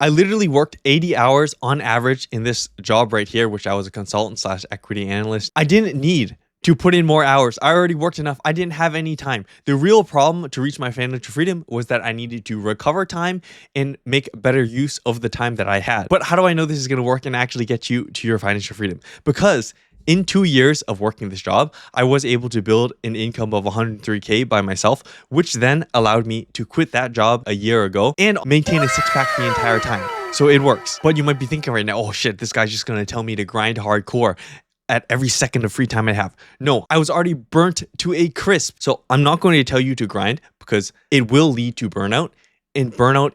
I literally worked 80 hours on average in this job right here, which I was a consultant slash equity analyst. I didn't need to put in more hours. I already worked enough. I didn't have any time. The real problem to reach my financial freedom was that I needed to recover time and make better use of the time that I had. But how do I know this is going to work and actually get you to your financial freedom? Because in 2 years of working this job, I was able to build an income of 103K by myself, which then allowed me to quit that job a year ago and maintain a six-pack the entire time. So it works. But you might be thinking right now, oh shit, this guy's just going to tell me to grind hardcore at every second of free time I have. No, I was already burnt to a crisp. So I'm not going to tell you to grind because it will lead to burnout. And burnout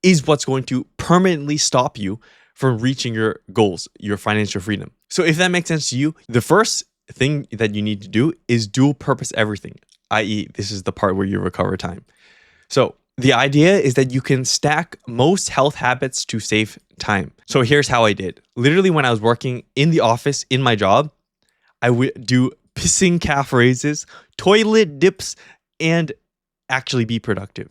is what's going to permanently stop you from reaching your goals, your financial freedom. So if that makes sense to you, the first thing that you need to do is dual purpose everything, i.e. this is the part where you recover time. So the idea is that you can stack most health habits to save time. So here's how I did. Literally when I was working in the office in my job, I would do pissing calf raises, toilet dips, and actually be productive.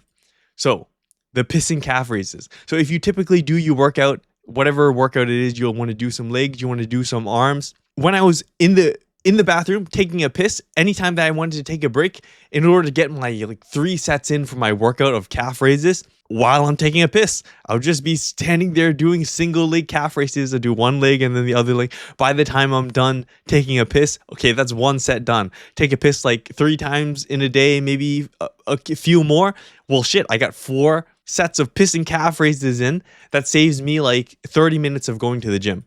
So the pissing calf raises. So if you typically do your workout, whatever workout it is, you'll want to do some legs, you want to do some arms. When I was in the bathroom taking a piss, anytime that I wanted to take a break, in order to get my 3 sets in for my workout of calf raises while I'm taking a piss, I would just be standing there doing single leg calf raises. I do one leg and then the other leg. By the time I'm done taking a piss, okay, that's 1 set done. Take a piss 3 times in a day, maybe a few more. Well, shit, I got 4 sets of pissing calf raises in. That saves me 30 minutes of going to the gym.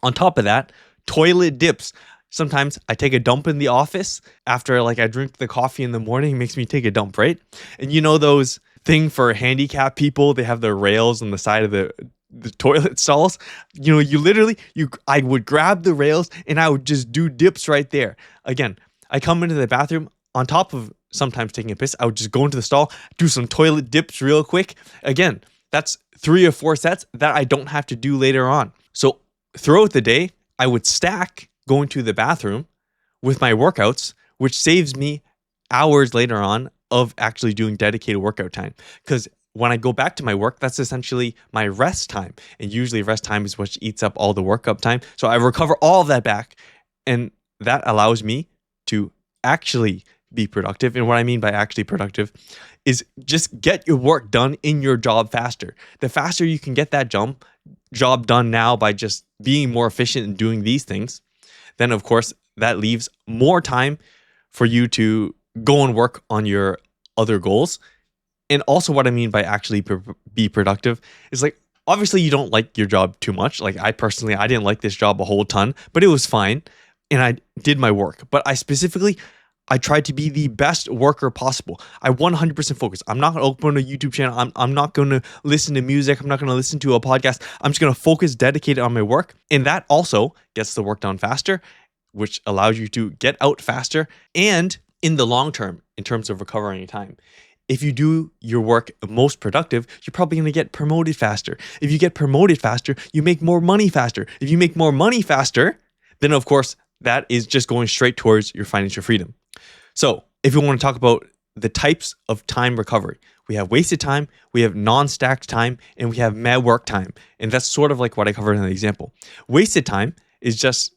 On top of that, toilet dips. Sometimes I take a dump in the office after I drink the coffee in the morning. It makes me take a dump, right? And you know those thing for handicapped people, they have the rails on the side of the toilet stalls. I would grab the rails and I would just do dips right there. Again, I come into the bathroom on top of sometimes taking a piss. I would just go into the stall, do some toilet dips real quick. Again, that's 3 or 4 sets that I don't have to do later on. So throughout the day, I would stack going to the bathroom with my workouts, which saves me hours later on of actually doing dedicated workout time. Because when I go back to my work, that's essentially my rest time. And usually rest time is what eats up all the workup time. So I recover all of that back. And that allows me to actually be productive. And what I mean by actually productive is just get your work done in your job faster. The faster you can get that job done now by just being more efficient and doing these things, then of course that leaves more time for you to go and work on your other goals. And also what I mean by actually be productive is obviously you don't like your job too much. I personally, I didn't like this job a whole ton, but it was fine. And I did my work. But I tried to be the best worker possible. I 100% focus. I'm not going to open a YouTube channel. I'm not going to listen to music. I'm not going to listen to a podcast. I'm just going to focus dedicated on my work. And that also gets the work done faster, which allows you to get out faster. And in the long term, in terms of recovering time, if you do your work most productive, you're probably going to get promoted faster. If you get promoted faster, you make more money faster. If you make more money faster, then of course, that is just going straight towards your financial freedom. So if you want to talk about the types of time recovery, we have wasted time, we have non-stacked time, and we have mad work time. And that's sort of what I covered in the example. Wasted time is just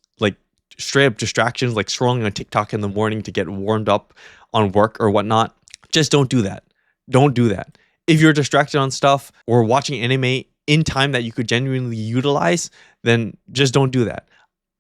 straight up distractions, like scrolling on TikTok in the morning to get warmed up on work or whatnot. Just don't do that. Don't do that. If you're distracted on stuff or watching anime in time that you could genuinely utilize, then just don't do that.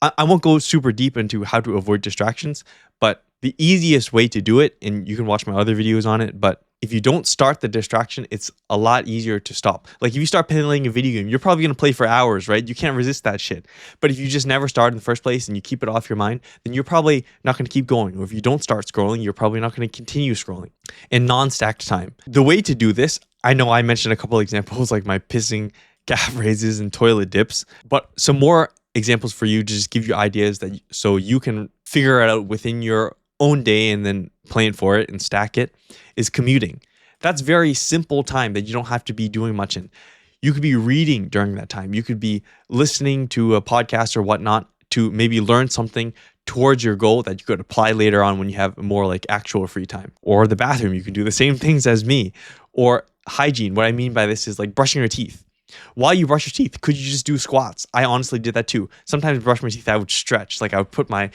I won't go super deep into how to avoid distractions, but the easiest way to do it, and you can watch my other videos on it, but if you don't start the distraction, it's a lot easier to stop. If you start playing a video game, you're probably going to play for hours, right? You can't resist that shit. But if you just never start in the first place and you keep it off your mind, then you're probably not going to keep going. Or if you don't start scrolling, you're probably not going to continue scrolling. And non-stacked time. The way to do this, I know I mentioned a couple examples like my pissing calf raises and toilet dips, but some more examples for you to just give you ideas so you can figure it out within your own day and then plan for it and stack it, is commuting. That's very simple time that you don't have to be doing much in. You could be reading during that time. You could be listening to a podcast or whatnot to maybe learn something towards your goal that you could apply later on when you have more actual free time. Or the bathroom, you can do the same things as me. Or hygiene. What I mean by this is brushing your teeth. While you brush your teeth, could you just do squats? I honestly did that too. Sometimes brush my teeth, I would stretch. Like I would put my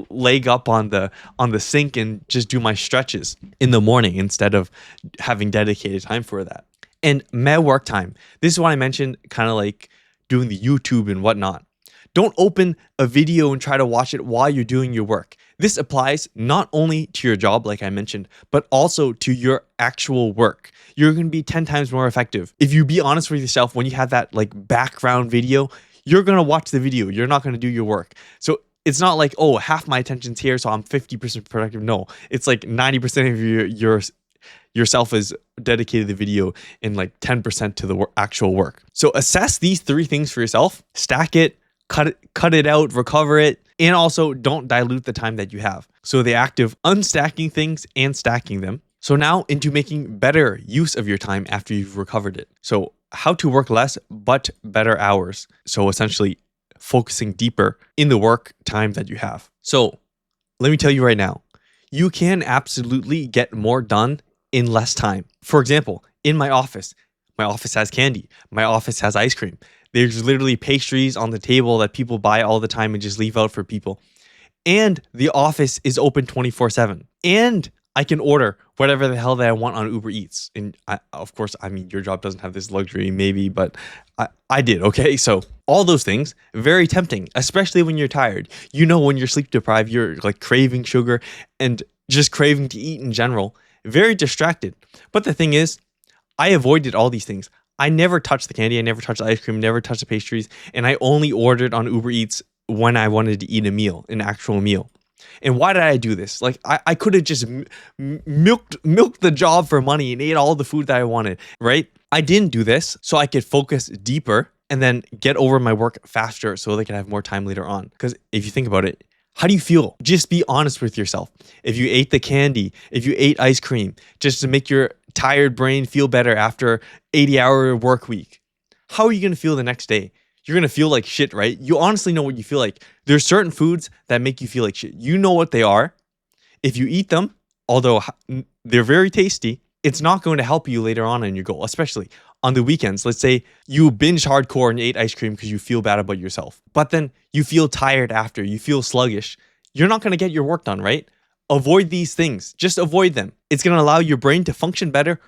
leg up on the sink and just do my stretches in the morning instead of having dedicated time for that. And med work time. This is what I mentioned, kind of like doing the YouTube and whatnot. Don't open a video and try to watch it while you're doing your work. This applies not only to your job, like I mentioned, but also to your actual work. You're going to be 10 times more effective. If you be honest with yourself, when you have that like background video, you're going to watch the video. You're not going to do your work. So it's not like, oh, half my attention's here, so I'm 50% productive. No, it's like 90% of yourself is dedicated to the video and like 10% to the actual work. So assess these 3 things for yourself, stack it, cut it out, recover it, and also don't dilute the time that you have. So the act of unstacking things and stacking them. So now into making better use of your time after you've recovered it. So how to work less but better hours. So essentially focusing deeper in the work time that you have. So let me tell you right now, you can absolutely get more done in less time. For example, in my office has candy. My office has ice cream. There's literally pastries on the table that people buy all the time and just leave out for people. And the office is open 24/7. And I can order whatever the hell that I want on Uber Eats. And of course, I mean, your job doesn't have this luxury maybe, but I did, okay? So all those things, very tempting, especially when you're tired. You know, when you're sleep deprived, you're like craving sugar and just craving to eat in general. Very distracted. But the thing is, I avoided all these things. I never touched the candy. I never touched the ice cream, never touched the pastries. And I only ordered on Uber Eats when I wanted to eat a meal, an actual meal. And why did I do this? Like I could have just milked the job for money and ate all the food that I wanted, right? I didn't do this so I could focus deeper and then get over my work faster so they can have more time later on. Because if you think about it, how do you feel? Just be honest with yourself. If you ate the candy, if you ate ice cream, just to make your tired brain feel better after 80-hour work week, how are you going to feel the next day? You're going to feel like shit, right? You honestly know what you feel like. There's certain foods that make you feel like shit. You know what they are. If you eat them, although they're very tasty, it's not going to help you later on in your goal, especially on the weekends. Let's say you binge hardcore and ate ice cream because you feel bad about yourself, but then you feel tired after, you feel sluggish. You're not going to get your work done, right? Avoid these things. Just avoid them. It's going to allow your brain to function better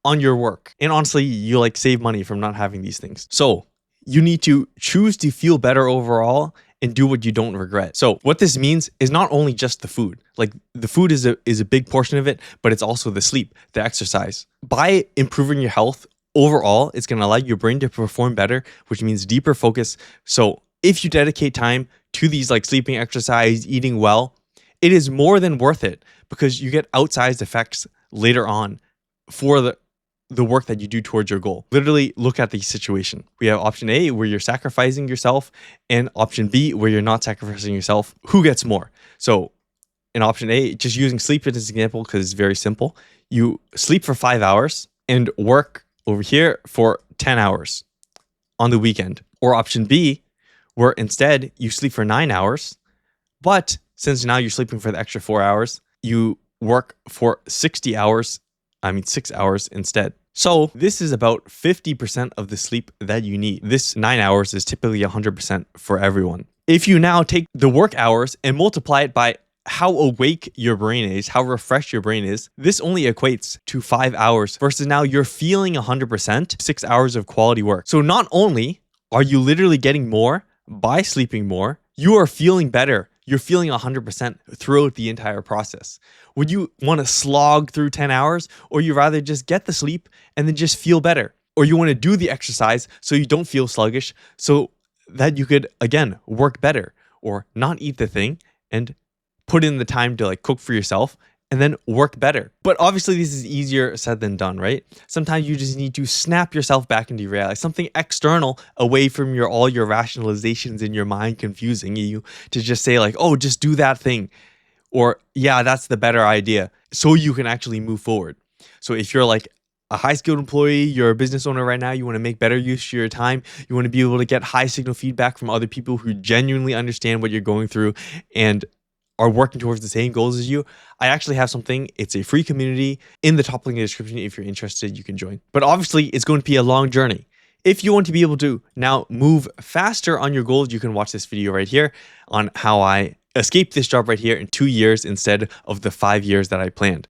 on your work. And honestly, you like save money from not having these things. So you need to choose to feel better overall and do what you don't regret. So what this means is not only just the food. Like the food is a big portion of it, but it's also the sleep, the exercise. By improving your health overall, it's going to allow your brain to perform better, which means deeper focus. So if you dedicate time to these like sleeping, exercise, eating well, it is more than worth it because you get outsized effects later on for the work that you do towards your goal. Literally look at the situation. We have option A where you're sacrificing yourself and option B where you're not sacrificing yourself. Who gets more? So in option A, just using sleep as an example because it's very simple. You sleep for 5 hours and work over here for 10 hours on the weekend. Or option B, where instead you sleep for 9 hours, but since now you're sleeping for the extra 4 hours, you work for 6 hours instead. So this is about 50% of the sleep that you need. This 9 hours is typically 100% for everyone. If you now take the work hours and multiply it by how awake your brain is, how refreshed your brain is, this only equates to 5 hours versus now you're feeling 100%, 6 hours of quality work. So not only are you literally getting more by sleeping more, you are feeling better. You're feeling 100% throughout the entire process. Would you want to slog through 10 hours or you rather just get the sleep and then just feel better? Or you want to do the exercise so you don't feel sluggish so that you could, again, work better or not eat the thing and put in the time to like cook for yourself and then work better. But obviously this is easier said than done, right? Sometimes you just need to snap yourself back into reality, something external away from all your rationalizations in your mind confusing you to just say like, oh, just do that thing. Or yeah, that's the better idea. So you can actually move forward. So if you're like a high skilled employee, you're a business owner right now, you want to make better use of your time, you want to be able to get high signal feedback from other people who genuinely understand what you're going through and are working towards the same goals as you, I actually have something. It's a free community in the top link in the description. If you're interested, you can join. But obviously, it's going to be a long journey. If you want to be able to now move faster on your goals, you can watch this video right here on how I escaped this job right here in 2 years instead of the 5 years that I planned.